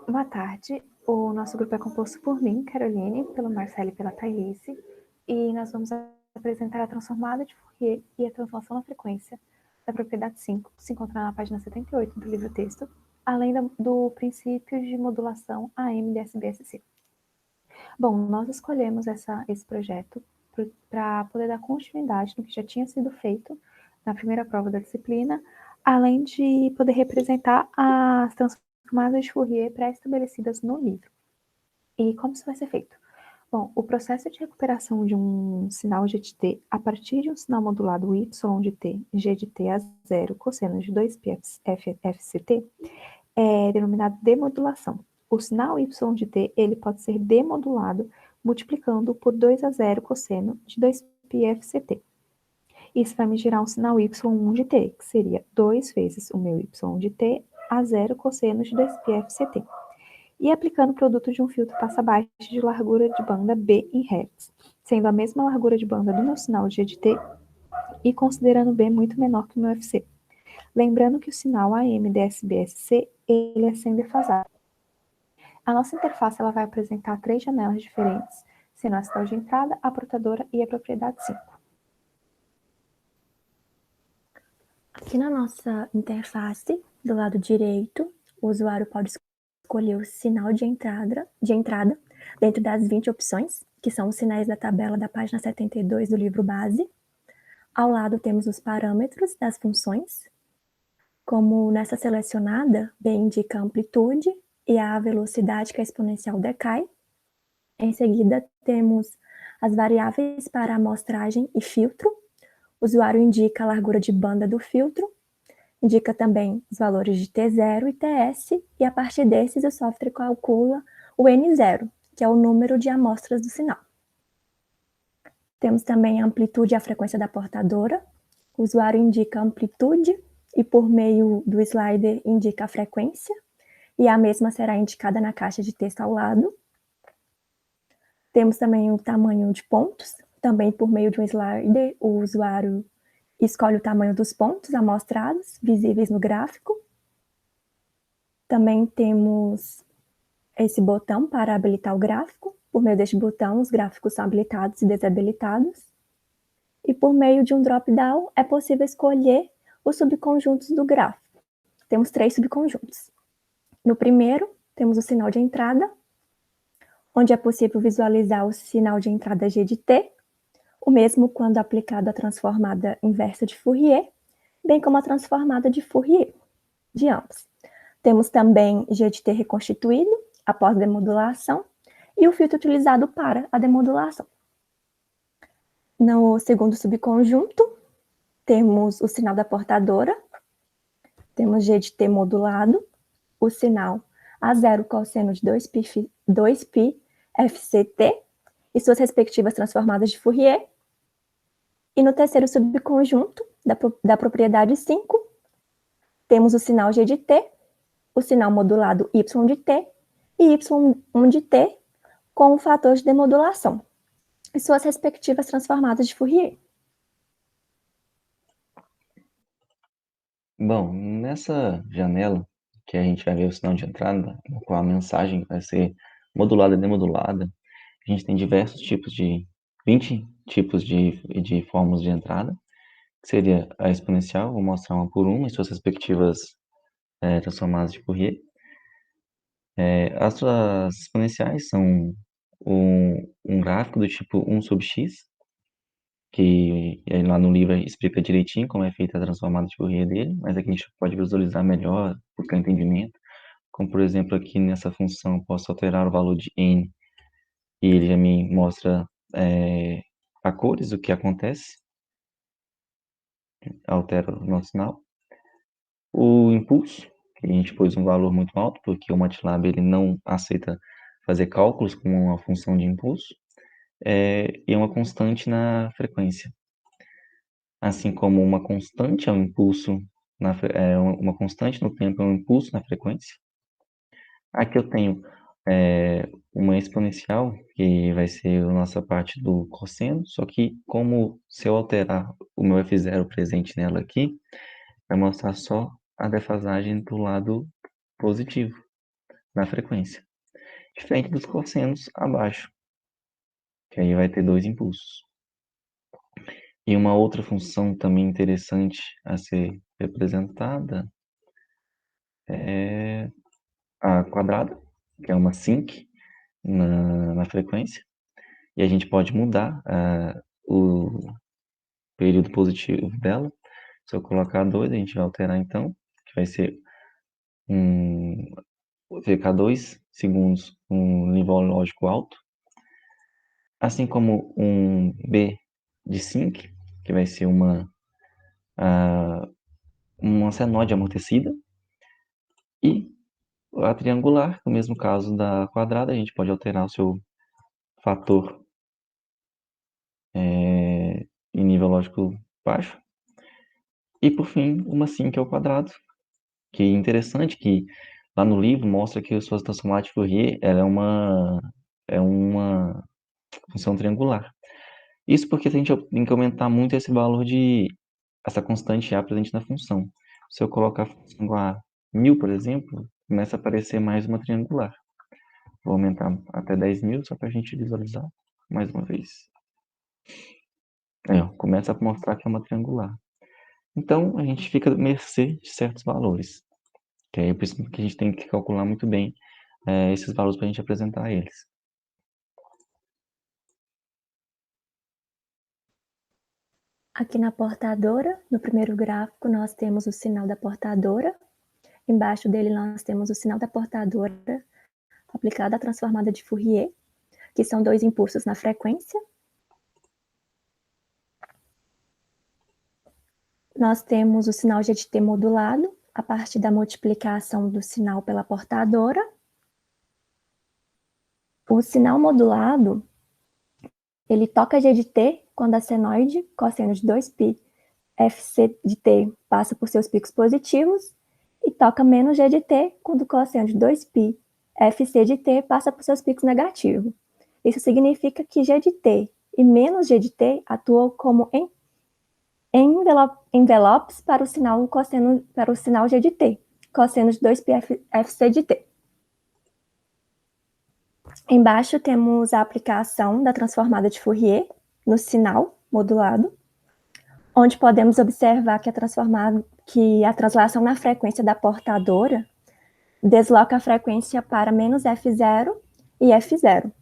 Boa tarde. O nosso grupo é composto por mim, Caroline, pelo Marcelo e pela Thailice, e nós vamos apresentar a transformada de Fourier e a transformação na frequência da propriedade 5, que se encontra na página 78 do livro-texto, além do princípio de modulação AM de SBSC. Bom, nós escolhemos esse projeto para poder dar continuidade no que já tinha sido feito na primeira prova da disciplina, além de poder representar as transformadas de Fourier pré-estabelecidas no livro. E como isso vai ser feito? Bom, o processo de recuperação de um sinal g de t a partir de um sinal modulado y de t, g de t a zero, cosseno de 2π fct, é denominado demodulação. O sinal y de t ele pode ser demodulado multiplicando por 2 a 0 cosseno de 2π fct. Isso vai me gerar um sinal y1 de t, que seria 2 vezes o meu y de t a 0 cosseno de 2π fct. E aplicando o produto de um filtro passa-baixo de largura de banda B em Hertz, sendo a mesma largura de banda do meu sinal G de T e considerando B muito menor que o meu FC. Lembrando que o sinal AM DSBSC ele é sem defasagem. A nossa interface ela vai apresentar 3 janelas diferentes, sendo a sinal de entrada, a portadora e a propriedade 5. Aqui na nossa interface, do lado direito, o usuário pode escolher o sinal de entrada dentro das 20 opções, que são os sinais da tabela da página 72 do livro base. Ao lado temos os parâmetros das funções. Como nessa selecionada, B indica a amplitude e a velocidade que a exponencial decai. Em seguida, temos as variáveis para amostragem e filtro. O usuário indica a largura de banda do filtro, indica também os valores de T0 e TS, e a partir desses o software calcula o N0, que é o número de amostras do sinal. Temos também a amplitude e a frequência da portadora. O usuário indica a amplitude e, por meio do slider, indica a frequência, e a mesma será indicada na caixa de texto ao lado. Temos também o tamanho de pontos, também por meio de um slider, o usuário escolhe o tamanho dos pontos amostrados, visíveis no gráfico. Também temos esse botão para habilitar o gráfico. Por meio deste botão, os gráficos são habilitados e desabilitados. E por meio de um drop-down, é possível escolher os subconjuntos do gráfico. Temos 3 subconjuntos. No primeiro, temos o sinal de entrada, onde é possível visualizar o sinal de entrada G de T, o mesmo quando aplicado à transformada inversa de Fourier, bem como a transformada de Fourier, de ambos. Temos também G de T reconstituído, após demodulação, e o filtro utilizado para a demodulação. No segundo subconjunto, temos o sinal da portadora, temos G de T modulado, o sinal A0 cosseno de 2π fct e suas respectivas transformadas de Fourier. E no terceiro subconjunto, da propriedade 5, temos o sinal G de T, o sinal modulado Y de T e Y1 de T com o fator de demodulação e suas respectivas transformadas de Fourier. Bom, nessa janela que a gente vai ver o sinal de entrada, com a mensagem que vai ser modulada e demodulada, a gente tem diversos tipos 20 tipos de fórmulas de entrada, que seria a exponencial, vou mostrar uma por uma, e suas respectivas transformadas de Fourier. As suas exponenciais são um gráfico do tipo 1 sobre x, que lá no livro explica direitinho como é feita a transformada de Fourier dele, mas aqui a gente pode visualizar melhor, buscar entendimento. Como, por exemplo, aqui nessa função, posso alterar o valor de n, e ele já me mostra a cores, o que acontece. Altera o nosso sinal. O impulso, que a gente pôs um valor muito alto, porque o MATLAB ele não aceita fazer cálculos com uma função de impulso, e uma constante na frequência. Assim como uma constante é um impulso, uma constante no tempo é um impulso na frequência. Aqui eu tenho uma exponencial, que vai ser a nossa parte do cosseno, só que como se eu alterar o meu F0 presente nela aqui, vai mostrar só a defasagem do lado positivo. na frequência, diferente dos cossenos abaixo, que aí vai ter 2 impulsos. E uma outra função também interessante a ser representada é a quadrada, que é uma sinc na frequência, e a gente pode mudar o período positivo dela. Se eu colocar 2, a gente vai alterar então, que vai ser ficar 2 segundos um nível lógico alto, assim como um B de sync, que vai ser uma senoide amortecida, e a triangular, no mesmo caso da quadrada, a gente pode alterar o seu fator em nível lógico baixo. E por fim, uma sync ao quadrado, que é interessante que lá no livro mostra que a sua transformada de Fourier ela é uma função triangular. Isso porque a gente tem que aumentar muito esse valor essa constante A presente na função. Se eu colocar a função A 1000, por exemplo, começa a aparecer mais uma triangular. Vou aumentar até 10.000 só para a gente visualizar mais uma vez. Começa a mostrar que é uma triangular. Então, a gente fica à mercê de certos valores. Que é por isso que a gente tem que calcular muito bem esses valores para a gente apresentar eles. Aqui na portadora, no primeiro gráfico, nós temos o sinal da portadora. Embaixo dele, nós temos o sinal da portadora aplicado à transformada de Fourier, que são 2 impulsos na frequência. Nós temos o sinal GT modulado, a partir da multiplicação do sinal pela portadora. O sinal modulado, ele toca G de T quando a senoide, cosseno de 2π, FC de T passa por seus picos positivos, e toca menos G de T quando o cosseno de 2π, FC de T passa por seus picos negativos. Isso significa que G de T e menos G de T atuam como envelopes para o sinal G de T, cosseno de 2π FC de T. Embaixo temos a aplicação da transformada de Fourier no sinal modulado, onde podemos observar que a translação na frequência da portadora desloca a frequência para menos F0 e F0.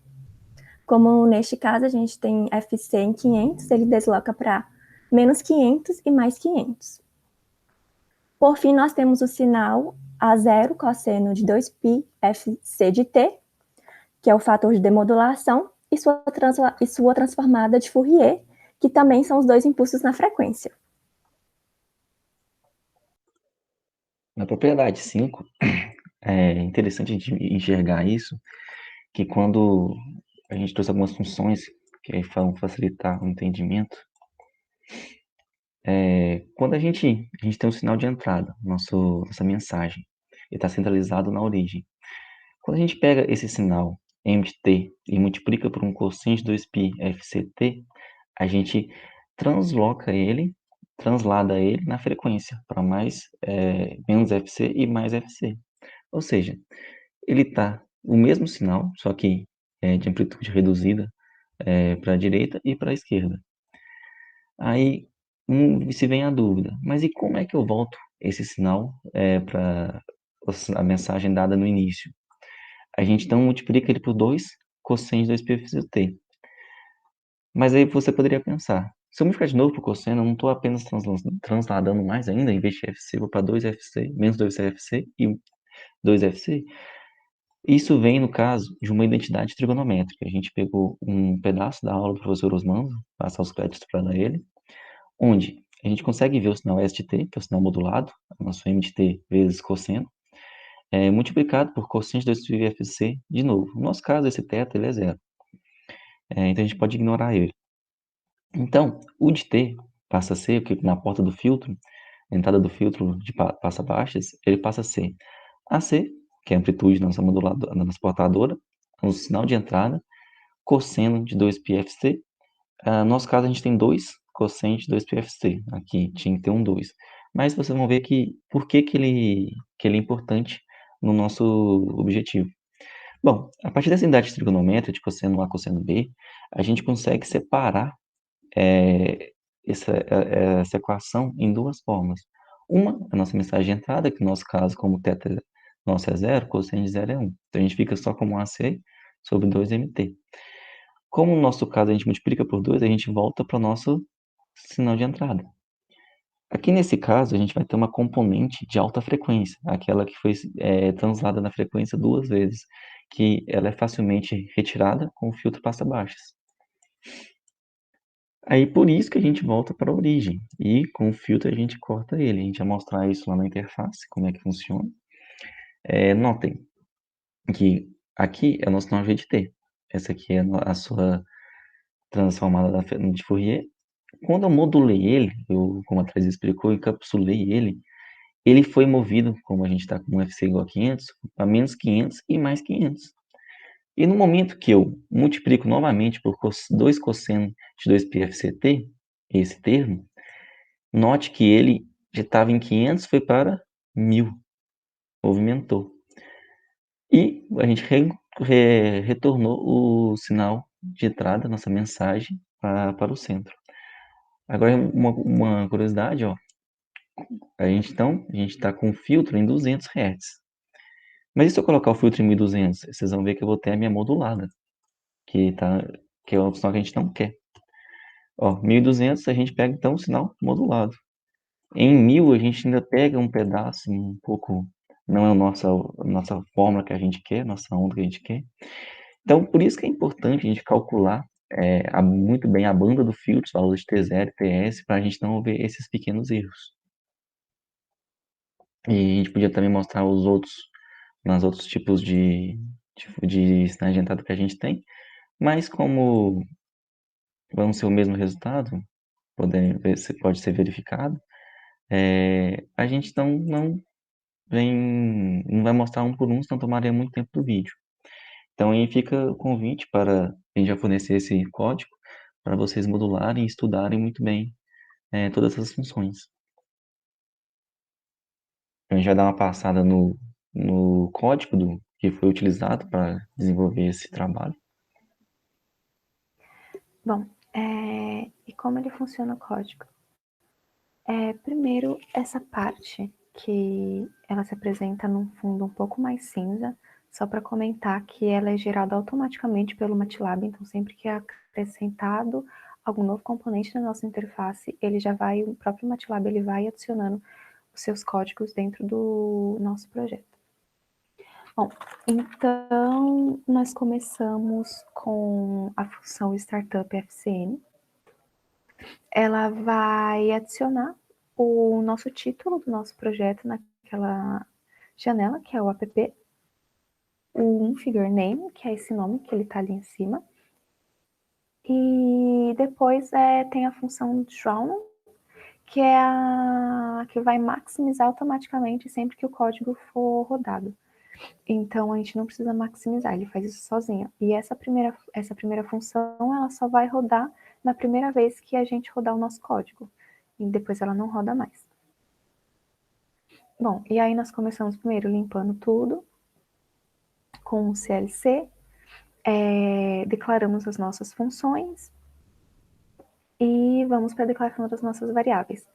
Como neste caso a gente tem FC em 500, ele desloca para menos 500 e mais 500. Por fim, nós temos o sinal A0 cosseno de 2π FC de T, que é o fator de demodulação, e sua transformada de Fourier, que também são os 2 impulsos na frequência. Na propriedade 5, é interessante a gente enxergar isso, que quando a gente trouxe algumas funções que vão facilitar o entendimento, quando a gente tem um sinal de entrada, nossa mensagem, e está centralizado na origem. Quando a gente pega esse sinal M de T e multiplica por um cosseno de 2π FCT, a gente translada ele na frequência para menos FC e mais FC. Ou seja, ele está o mesmo sinal, só que de amplitude reduzida para a direita e para a esquerda. Aí se vem a dúvida, mas e como é que eu volto esse sinal para a mensagem dada no início? A gente então multiplica ele por 2 cosseno de 2π FCT. Mas aí você poderia pensar, se eu multiplicar de novo por cosseno, eu não estou apenas transladando mais ainda, em vez de FC, vou para 2FC, menos 2FC e 2FC. Isso vem, no caso, de uma identidade trigonométrica. A gente pegou um pedaço da aula do professor Osmando, passar os créditos para ele, onde a gente consegue ver o sinal S de T, que é o sinal modulado, nosso M de T vezes cosseno, multiplicado por cosseno de 2π FC de novo. No nosso caso, esse θ ele é 0. Então a gente pode ignorar ele. Então, o de T passa a ser, que na porta do filtro, a entrada do filtro de passa-baixas, ele passa a ser AC, que é a amplitude da nossa portadora, o sinal de entrada, cosseno de 2πfc. No nosso caso, a gente tem 2 cosseno de 2πfc. Aqui tinha que ter um 2. Mas vocês vão ver que por que ele é importante no nosso objetivo. Bom, a partir dessa unidade trigonométrica de cosseno A, cosseno B, a gente consegue separar essa equação em duas formas. Uma, a nossa mensagem de entrada, que no nosso caso, como θ nosso é 0, cosseno de 0 é 1. Então, a gente fica só como AC sobre 2mt. Como no nosso caso a gente multiplica por 2, a gente volta para o nosso sinal de entrada. Aqui nesse caso, a gente vai ter uma componente de alta frequência, aquela que foi translada na frequência duas vezes, que ela é facilmente retirada com o filtro passa-baixas. Aí por isso que a gente volta para a origem, e com o filtro a gente corta ele. A gente vai mostrar isso lá na interface, como é que funciona. Notem que aqui é o nosso sinal GT. Essa aqui é a sua transformada de Fourier. Quando eu modulei ele, como a Thais explicou, encapsulei ele, ele foi movido, como a gente está com um FC igual a 500, a menos 500 e mais 500. E no momento que eu multiplico novamente por 2 cosseno de 2πfct, esse termo, note que ele já estava em 500, foi para 1000, movimentou. E a gente retornou o sinal de entrada, nossa mensagem, para o centro. Agora, uma curiosidade, ó. A gente está com o filtro em 200 Hz. Mas e se eu colocar o filtro em 1200? Vocês vão ver que eu vou ter a minha modulada, que é o sinal que a gente não quer. Ó, 1200 a gente pega então o sinal modulado. Em 1000 a gente ainda pega um pedaço um pouco, não é a nossa fórmula que a gente quer, nossa onda que a gente quer. Então, por isso que é importante a gente calcular muito bem a banda do filtro, os valores de T0 e TS, para a gente não ver esses pequenos erros. E a gente podia também mostrar nos outros tipos de sinais de entrada que a gente tem, mas como vão ser o mesmo resultado, pode ser verificado, a gente não vai mostrar um por um, senão tomaria muito tempo do vídeo. Então aí fica o convite para a gente já fornecer esse código para vocês modularem e estudarem muito bem todas essas funções. A gente vai dar uma passada no código que foi utilizado para desenvolver esse trabalho. Bom, e como ele funciona o código? Primeiro, essa parte que ela se apresenta num fundo um pouco mais cinza, só para comentar que ela é gerada automaticamente pelo MATLAB, então sempre que é acrescentado algum novo componente na nossa interface, o próprio MATLAB ele vai adicionando os seus códigos dentro do nosso projeto. Bom, então nós começamos com a função startup FCN. Ela vai adicionar o nosso título do nosso projeto naquela janela, que é o app, o figure name, que é esse nome que ele está ali em cima, e depois tem a função drawn, que é a que vai maximizar automaticamente sempre que o código for rodado. Então a gente não precisa maximizar, ele faz isso sozinho. E essa primeira função, ela só vai rodar na primeira vez que a gente rodar o nosso código. E depois ela não roda mais. Bom, e aí nós começamos primeiro limpando tudo com o CLC, declaramos as nossas funções e vamos para a declaração das nossas variáveis.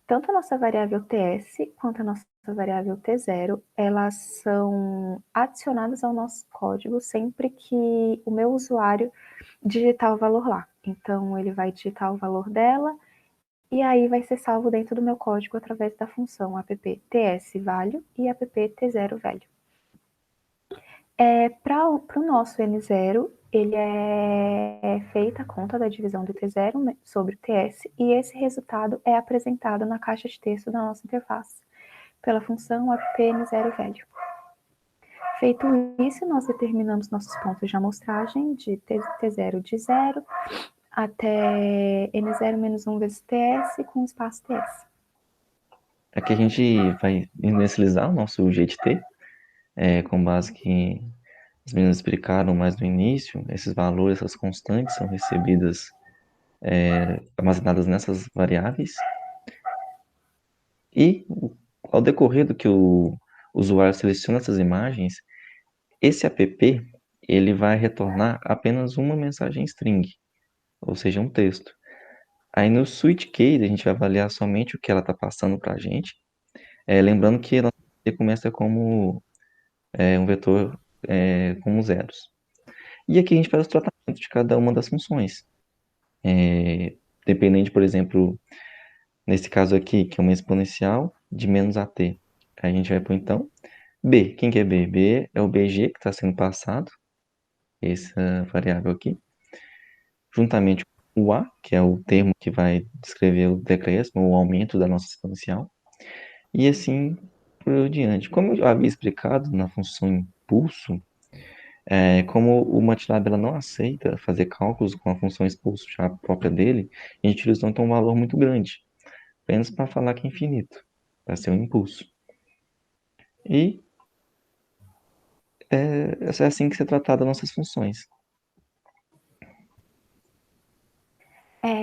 Tanto a nossa variável TS quanto a nossa variável T0, elas são adicionadas ao nosso código sempre que o meu usuário digitar o valor lá. Então, ele vai digitar o valor dela e aí vai ser salvo dentro do meu código através da função app tsValue e app tzValue. Para o nosso N0, ele é feita a conta da divisão do T0 sobre o TS, e esse resultado é apresentado na caixa de texto da nossa interface, pela função appN0value. Feito isso, nós determinamos nossos pontos de amostragem de T0 de 0 até N0 menos 1 vezes TS com espaço TS. Aqui a gente vai inicializar o nosso GTT, com base que as meninas explicaram mais no início. Esses valores, essas constantes são recebidas, armazenadas nessas variáveis. E ao decorrer do que o o usuário seleciona essas imagens, esse app ele vai retornar apenas uma mensagem string, ou seja, um texto. Aí no switch case a gente vai avaliar somente o que ela está passando para a gente, lembrando que ela começa como um vetor com zeros. E aqui a gente faz o tratamento de cada uma das funções. Dependente, por exemplo, nesse caso aqui, que é uma exponencial de menos AT. A gente vai pôr, então, B. Quem que é B? B é o BG que está sendo passado, essa variável aqui, juntamente com o A, que é o termo que vai descrever o decréscimo ou o aumento da nossa exponencial, e assim por diante. Como eu havia explicado na função impulso, como o MATLAB ela não aceita fazer cálculos com a função expulso já própria dele, a gente utilizou então um valor muito grande, apenas para falar que é infinito, para ser um impulso. E é assim que se tratar das nossas funções.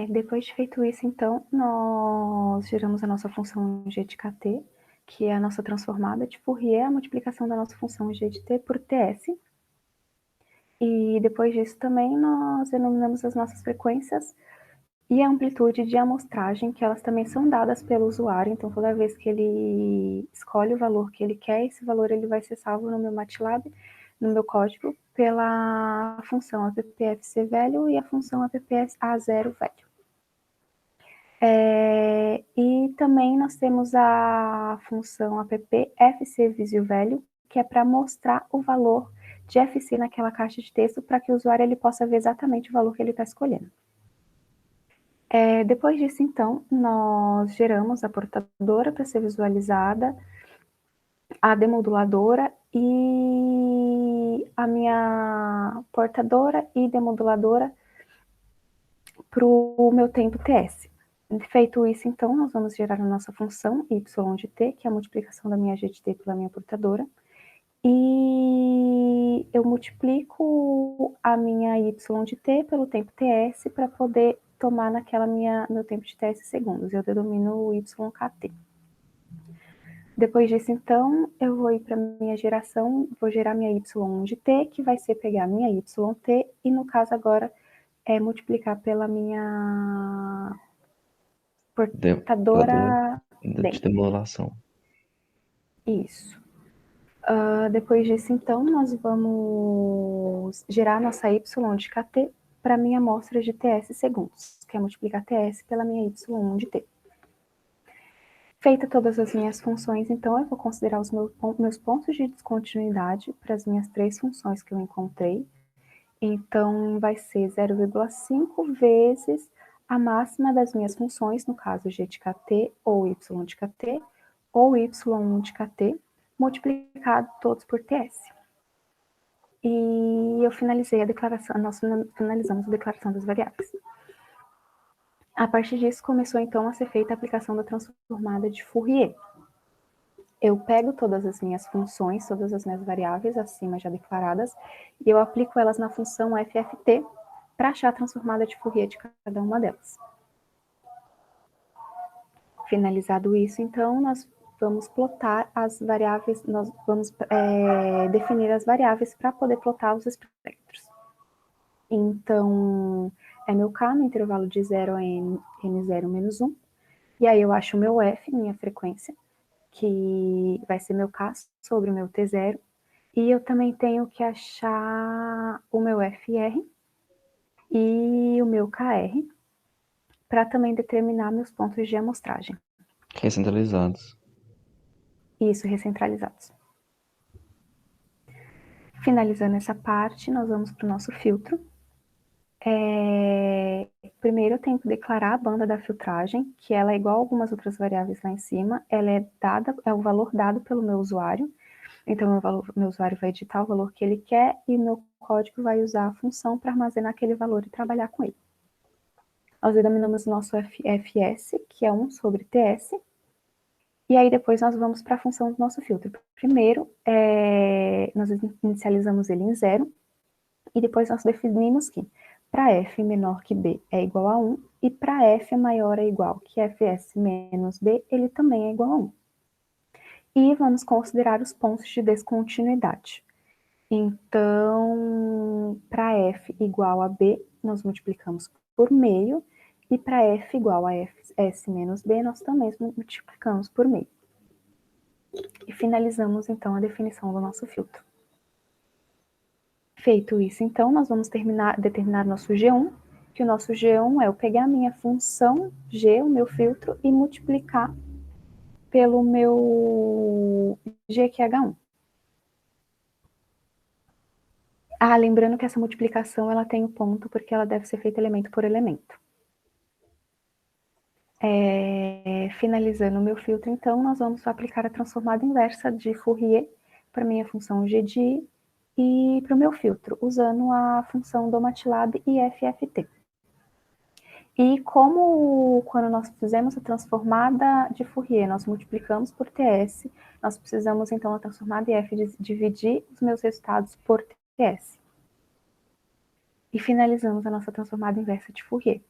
Depois de feito isso, então, nós geramos a nossa função g de kt, que é a nossa transformada de Fourier, a multiplicação da nossa função g de t por ts. E depois disso também nós denominamos as nossas frequências e a amplitude de amostragem, que elas também são dadas pelo usuário. Então, toda vez que ele escolhe o valor que ele quer, esse valor ele vai ser salvo no meu MATLAB, no meu código, pela função appfcvalue e a função appA0value. E também nós temos a função appfcVisualValue, que é para mostrar o valor de FC naquela caixa de texto para que o usuário ele possa ver exatamente o valor que ele está escolhendo. Depois disso, então, nós geramos a portadora para ser visualizada, a demoduladora e a minha portadora e demoduladora para o meu tempo TS. Feito isso, então, nós vamos gerar a nossa função y de t, que é a multiplicação da minha g de t pela minha portadora, e eu multiplico a minha y de t pelo tempo ts para poder tomar naquela meu tempo de ts segundos. Eu denomino o ykt. Depois disso, então, eu vou ir para minha geração, vou gerar minha y de t, que vai ser pegar minha yt, e no caso agora multiplicar pela minha portadora de demodulação. Isso. Depois disso, então, nós vamos gerar nossa y de kt para minha amostra de ts segundos, que é multiplicar ts pela minha y de t. Feita todas as minhas funções, então, eu vou considerar os meus pontos de descontinuidade para as minhas três funções que eu encontrei. Então, vai ser 0,5 vezes a máxima das minhas funções, no caso g de kt ou y de kt, ou y1 de kt, multiplicado todos por ts. E eu finalizei a declaração, nós finalizamos a declaração das variáveis. A partir disso, começou então a ser feita a aplicação da transformada de Fourier. Eu pego todas as minhas funções, todas as minhas variáveis acima já declaradas, e eu aplico elas na função FFT para achar a transformada de Fourier de cada uma delas. Finalizado isso, então, nós vamos plotar as variáveis, nós vamos definir as variáveis para poder plotar os espectros. Então, meu K no intervalo de 0 a n0 menos 1, e aí eu acho o meu F, minha frequência, que vai ser meu K sobre o meu T0, e eu também tenho que achar o meu FR e o meu KR, para também determinar meus pontos de amostragem. Recentralizados. Isso, recentralizados. Finalizando essa parte, nós vamos para o nosso filtro. Primeiro eu tenho que declarar a banda da filtragem, que ela é igual a algumas outras variáveis lá em cima, ela é o valor dado pelo meu usuário, então meu usuário vai digitar o valor que ele quer e meu código vai usar a função para armazenar aquele valor e trabalhar com ele. Nós denominamos nosso FS, que é 1 sobre TS, e aí depois nós vamos para a função do nosso filtro. Primeiro, nós inicializamos ele em 0, e depois nós definimos que para f menor que b é igual a 1, e para f maior ou igual que fs menos b, ele também é igual a 1. e vamos considerar os pontos de descontinuidade. Então, para f igual a b, nós multiplicamos por meio, e para f igual a s menos b, nós também multiplicamos por meio. E finalizamos, então, a definição do nosso filtro. Feito isso, então, nós vamos determinar nosso G1, que o nosso G1 é eu pegar a minha função G, o meu filtro, e multiplicar pelo meu G, que é H1. Ah, lembrando que essa multiplicação ela tem o ponto porque ela deve ser feita elemento por elemento. Finalizando o meu filtro, então, nós vamos aplicar a transformada inversa de Fourier para minha função g de i e para o meu filtro, usando a função do MATLAB e FFT. E como quando nós fizemos a transformada de Fourier, nós multiplicamos por TS, nós precisamos então da transformada IF dividir os meus resultados por TS. E finalizamos a nossa transformada inversa de Fourier.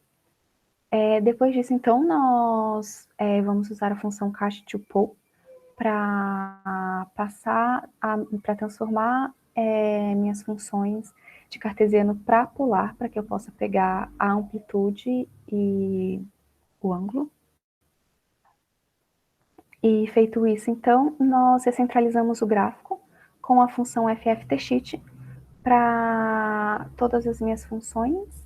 Depois disso, então, nós vamos usar a função cache-to-poll para transformar minhas funções de cartesiano para polar, para que eu possa pegar a amplitude e o ângulo. E feito isso, então, nós recentralizamos o gráfico com a função FFTsheet para todas as minhas funções.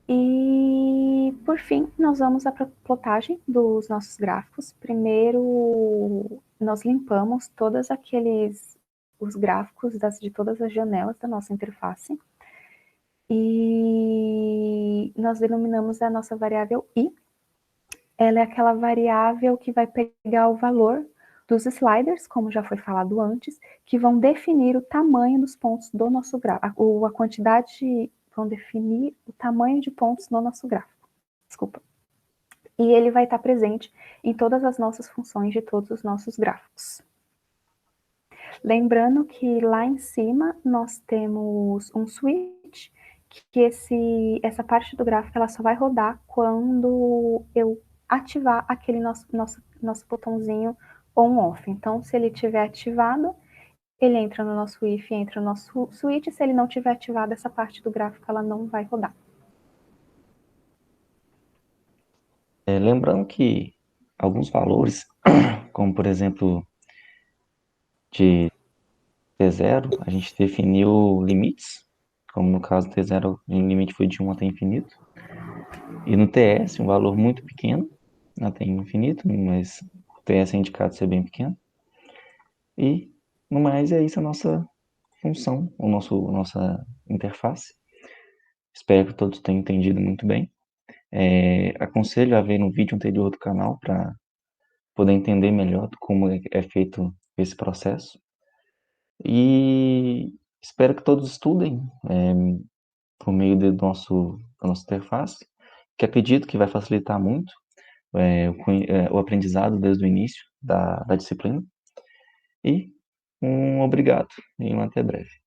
E, por fim, nós vamos à plotagem dos nossos gráficos. Primeiro, nós limpamos todos os gráficos de todas as janelas da nossa interface. E nós denominamos a nossa variável i. Ela é aquela variável que vai pegar o valor dos sliders, como já foi falado antes, que vão definir o tamanho dos pontos do nosso gráfico, a quantidade, vão definir o tamanho de pontos no nosso gráfico. Desculpa. E ele vai estar presente em todas as nossas funções de todos os nossos gráficos. Lembrando que lá em cima nós temos um switch, que essa parte do gráfico ela só vai rodar quando eu ativar aquele nosso botãozinho on-off. Então, se ele estiver ativado, ele entra no nosso if, entra no nosso switch. Se ele não tiver ativado, essa parte do gráfico ela não vai rodar. Lembrando que alguns valores, como por exemplo, de T0, a gente definiu limites, como no caso do T0, o limite foi de 1 até infinito. E no TS, um valor muito pequeno, até infinito, mas o TS é indicado ser bem pequeno. E, no mais, é isso a nossa função, nossa interface. Espero que todos tenham entendido muito bem. Aconselho a ver no vídeo anterior do canal para poder entender melhor como é feito esse processo. E espero que todos estudem por meio da nossa interface, que acredito que vai facilitar muito o aprendizado desde o início da disciplina. E um obrigado e até breve.